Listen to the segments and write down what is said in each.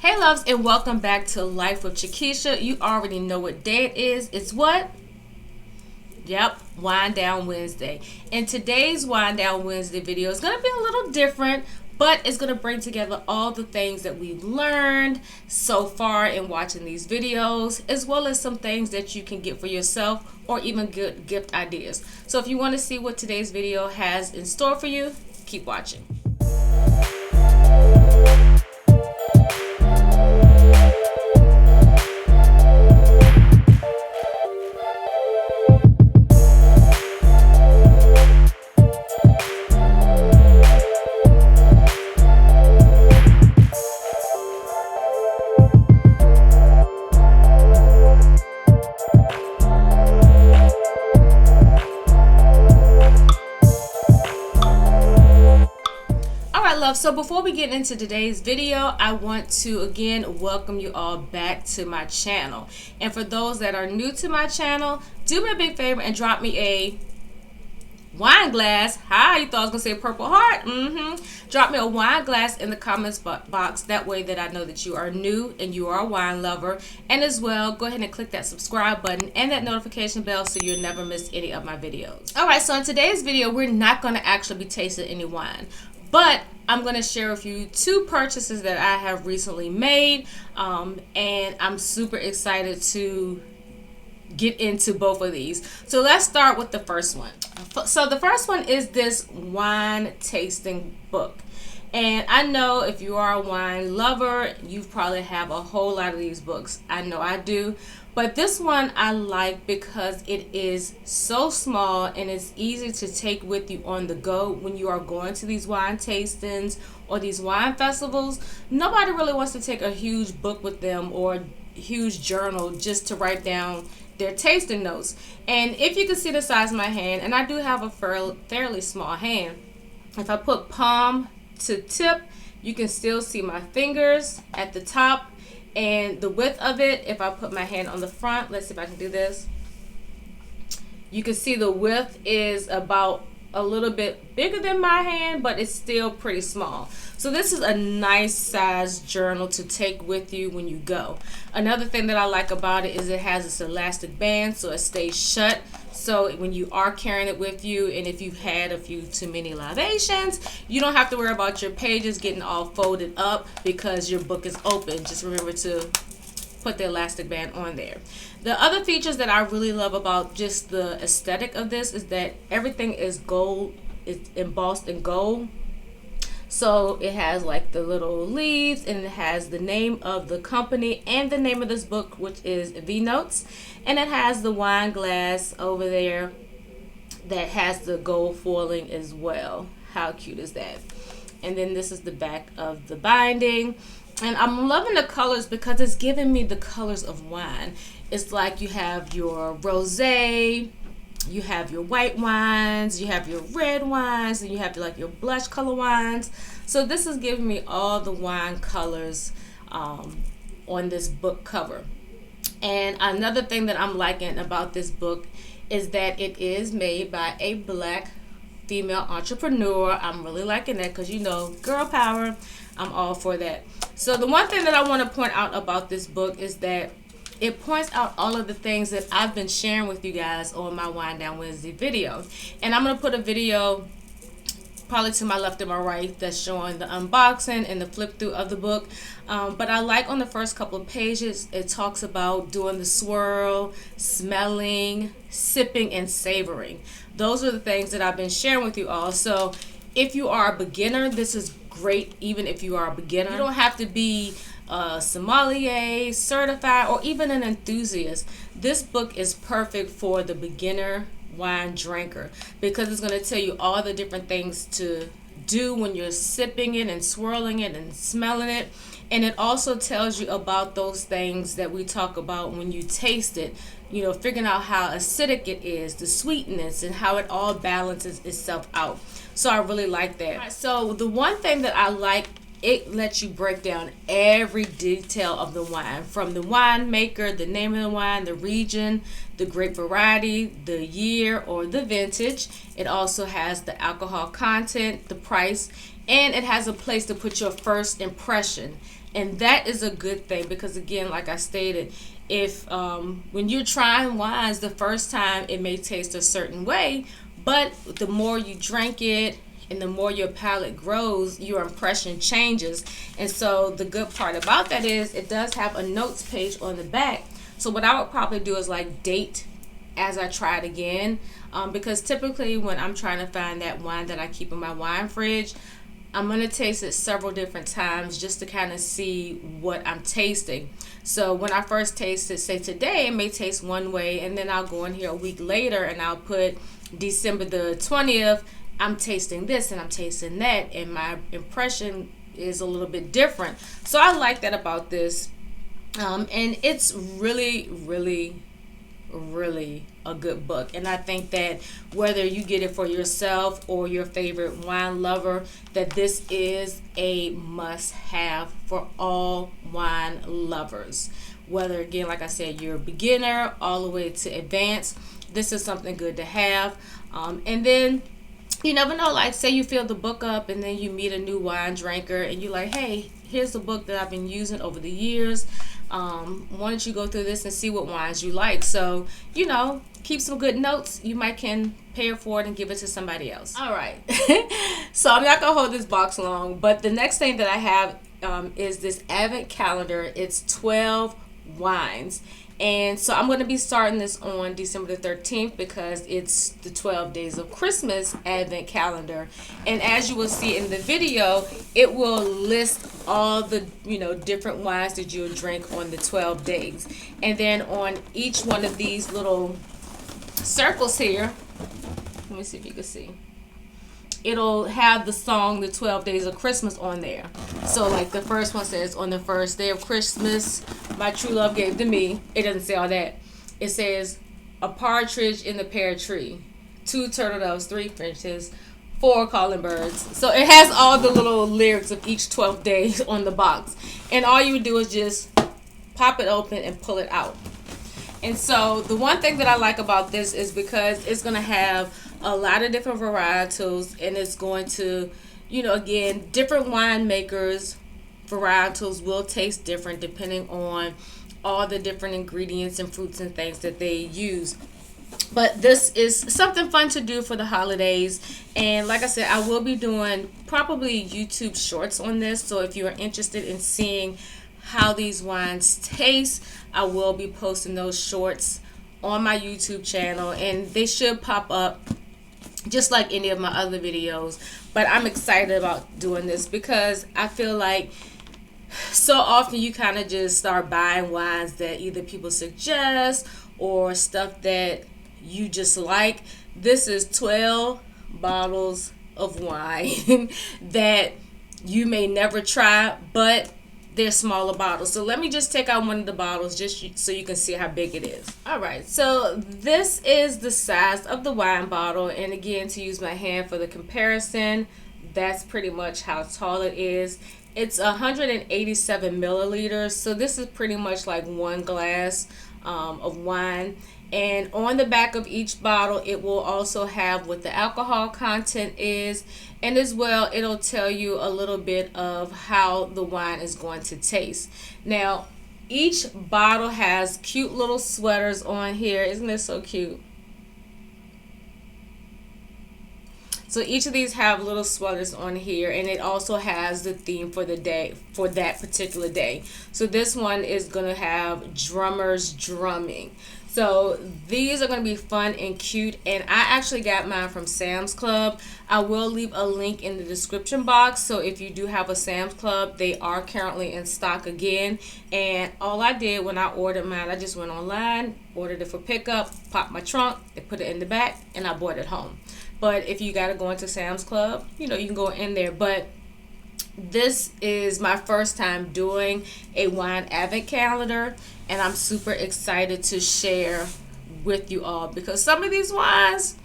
Hey loves, and welcome back to Life with CheKesha. You already know what day it is. It's what? Yep, Winedown Wednesday. And today's Winedown Wednesday video is going to be a little different, but it's going to bring together all the things that we've learned so far in watching these videos, as well as some things that you can get for yourself or even good gift ideas. So if you want to see what today's video has in store for you, keep watching. So before we get into today's video, I want to again welcome you all back to my channel. And for those that are new to my channel, do me a big favor and drop me a wine glass. Hi, you thought I was gonna say purple heart? Drop me a wine glass in the comments box. That way that I know that you are new and you are a wine lover. And as well, go ahead and click that subscribe button and that notification bell so you'll never miss any of my videos. Alright, so in today's video, we're not gonna actually be tasting any wine, but I'm going to share with you two purchases that I have recently made, and I'm super excited to get into both of these. So let's start with the first one. So the first one is this wine tasting book. And I know if you are a wine lover, you probably have a whole lot of these books. I know I do. But this one I like because it is so small and it's easy to take with you on the go when you are going to these wine tastings or these wine festivals. Nobody really wants to take a huge book with them or a huge journal just to write down their tasting notes. And if you can see the size of my hand, and I do have a fairly small hand, if I put palm to tip, you can still see my fingers at the top. And the width of it, if I put my hand on the front, let's see if I can do this. You can see the width is about a little bit bigger than my hand, but it's still pretty small. So this is a nice size journal to take with you when you go. Another thing that I like about it is it has this elastic band so it stays shut. So when you are carrying it with you, and if you've had a few too many libations, you don't have to worry about your pages getting all folded up because your book is open. Just remember to put the elastic band on there. The other features that I really love about just the aesthetic of this is that everything is gold. It's embossed in gold. So it has like the little leaves, and it has the name of the company and the name of this book, which is Vinotes. And it has the wine glass over there that has the gold foiling as well. How cute is that? And then this is the back of the binding. And I'm loving the colors because it's giving me the colors of wine. It's like you have your rosé, you have your white wines, you have your red wines, and you have like your blush color wines. So this is giving me all the wine colors on this book cover. And another thing that I'm liking about this book is that it is made by a black female entrepreneur. I'm really liking that because, you know, girl power. I'm all for that. So the one thing that I want to point out about this book is that it points out all of the things that I've been sharing with you guys on my Winedown Wednesday video. And I'm going to put a video probably to my left and my right that's showing the unboxing and the flip through of the book. But I like on the first couple of pages, it talks about doing the swirl, smelling, sipping, and savoring. Those are the things that I've been sharing with you all. So if you are a beginner, this is great. Even if you are a beginner, you don't have to be a sommelier, certified, or even an enthusiast. This book is perfect for the beginner wine drinker because it's going to tell you all the different things to do when you're sipping it and swirling it and smelling it. And it also tells you about those things that we talk about when you taste it, you know, figuring out how acidic it is, the sweetness, and how it all balances itself out. So I really like that. Right, so the one thing that I like, it lets you break down every detail of the wine, from the winemaker, the name of the wine, the region, the grape variety, the year or the vintage. It also has the alcohol content, the price, and it has a place to put your first impression. And that is a good thing, because again, like I stated, if when you're trying wines the first time, it may taste a certain way, but the more you drink it and the more your palate grows, your impression changes. And so the good part about that is it does have a notes page on the back. So what I would probably do is like date as I try it again, because typically when I'm trying to find that wine that I keep in my wine fridge, I'm going to taste it several different times just to kind of see what I'm tasting. So when I first taste it, say today, it may taste one way, and then I'll go in here a week later and I'll put December the 20th, I'm tasting this and I'm tasting that, and my impression is a little bit different. So I like that about this. And it's really, really, really a good book. And I think that whether you get it for yourself or your favorite wine lover, that this is a must-have for all wine lovers. Whether, again, like I said, you're a beginner all the way to advanced, this is something good to have. And then you never know, like say you fill the book up and then you meet a new wine drinker and you're like, hey, here's the book that I've been using over the years. Why don't you go through this and see what wines you like? So, you know, keep some good notes. You might can pay it forward and give it to somebody else. All right. So I'm not going to hold this box long, but the next thing that I have is this advent calendar. It's 12 wines. And so I'm going to be starting this on December the 13th because it's the 12 days of Christmas advent calendar. And as you will see in the video, it will list all the, you know, different wines that you'll drink on the 12 days. And then on each one of these little circles here, let me see if you can see, it'll have the song, the 12 days of Christmas on there. So like the first one says, on the first day of Christmas, my true love gave to me. It doesn't say all that. It says, a partridge in the pear tree, 2 turtle doves, 3 finches, 4 calling birds. So it has all the little lyrics of each 12th day on the box. And all you would do is just pop it open and pull it out. And so the one thing that I like about this is because it's going to have a lot of different varietals, and it's going to, you know, again, different winemakers varietals will taste different depending on all the different ingredients and fruits and things that they use. But this is something fun to do for the holidays. And like I said, I will be doing probably YouTube shorts on this. So if you are interested in seeing how these wines taste, I will be posting those shorts on my YouTube channel, and they should pop up just like any of my other videos. But I'm excited about doing this because I feel like so often you kind of just start buying wines that either people suggest or stuff that you just like. This is 12 bottles of wine that you may never try, but they're smaller bottles. So let me just take out one of the bottles just so you can see how big it is. Alright, so this is the size of the wine bottle, and again, to use my hand for the comparison, that's pretty much how tall it is. It's 187 milliliters, so this is pretty much like one glass of wine. And on the back of each bottle, it will also have what the alcohol content is, and as well, it'll tell you a little bit of how the wine is going to taste. Now, each bottle has cute little sweaters on here. Isn't this so cute? So each of these have little sweaters on here, and it also has the theme for the day, for that particular day. So this one is going to have drummers drumming. So these are going to be fun and cute, and I actually got mine from Sam's Club. I will leave a link in the description box, so if you do have a Sam's Club, they are currently in stock again. And all I did when I ordered mine, I just went online, ordered it for pickup, popped my trunk, and put it in the back, and I brought it home. But if you got to go into Sam's Club, you know, you can go in there. But this is my first time doing a wine advent calendar, and I'm super excited to share with you all because some of these wines,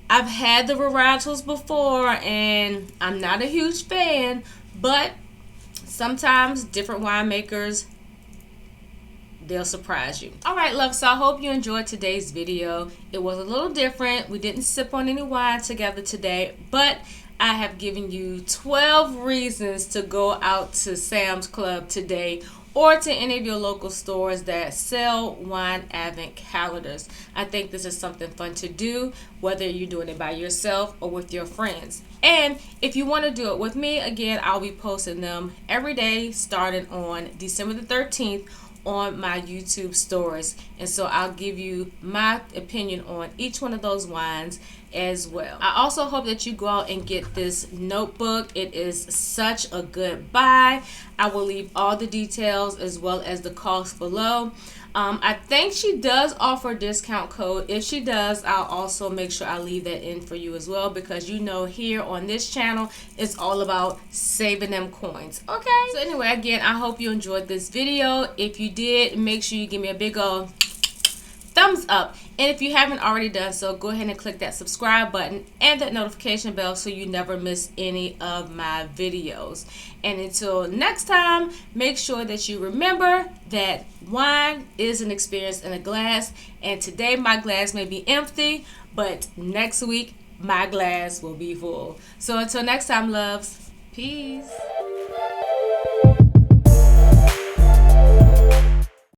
I've had the varietals before and I'm not a huge fan, but sometimes different winemakers, they'll surprise you. Alright, love, so I hope you enjoyed today's video. It was a little different. We didn't sip on any wine together today, but I have given you 12 reasons to go out to Sam's Club today or to any of your local stores that sell wine advent calendars. I think this is something fun to do, whether you're doing it by yourself or with your friends. And if you want to do it with me, again, I'll be posting them every day starting on December the 13th on my YouTube stories. And so I'll give you my opinion on each one of those wines as well. I also hope that you go out and get this notebook. It is such a good buy. I will leave all the details as well as the cost below. I think she does offer a discount code. If she does, I'll also make sure I leave that in for you as well, because you know here on this channel it's all about saving them coins. Okay, so anyway, again, I hope you enjoyed this video. If you did, make sure you give me a big old thumbs up, and if you haven't already done so, go ahead and click that subscribe button and that notification bell so you never miss any of my videos. And until next time, make sure that you remember that wine is an experience in a glass, and today my glass may be empty, but next week my glass will be full. So until next time, loves, peace.